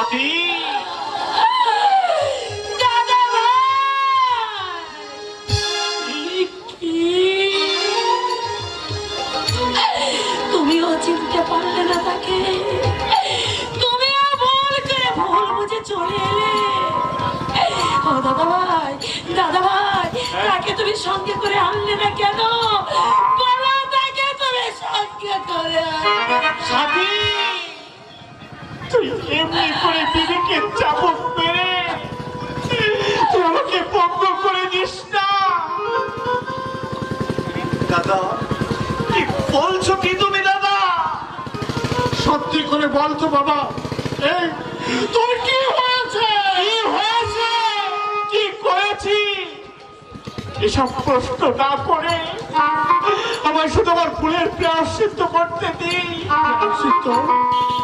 সাথী তুমিও চিনতে পারলে না তাকে, তুমিও ভুল করে ভুল বুঝে চলে এলে। ও দাদা ভাই, দাদা ভাই, তাকে তুমি সঙ্গে করে আনলে না কেন? বলো, তাকে তুমি সঙ্গে করে সাথী তুই এমনি করে দিদিকে চাপক মেরে তুই আমাকে বন্ধ করে দিস না। দাদা কি বলছো কি তুমি দাদা? সত্যি করে বলতো বাবা, এই তোর কি হয়েছে? কি হয়েছে? কি করেছি? এসব প্রশ্ন না করে আমায় শুধু আমার ফুলের প্রায়শ্চিত্ত করতে দিই। প্রায়শ্চিত্ত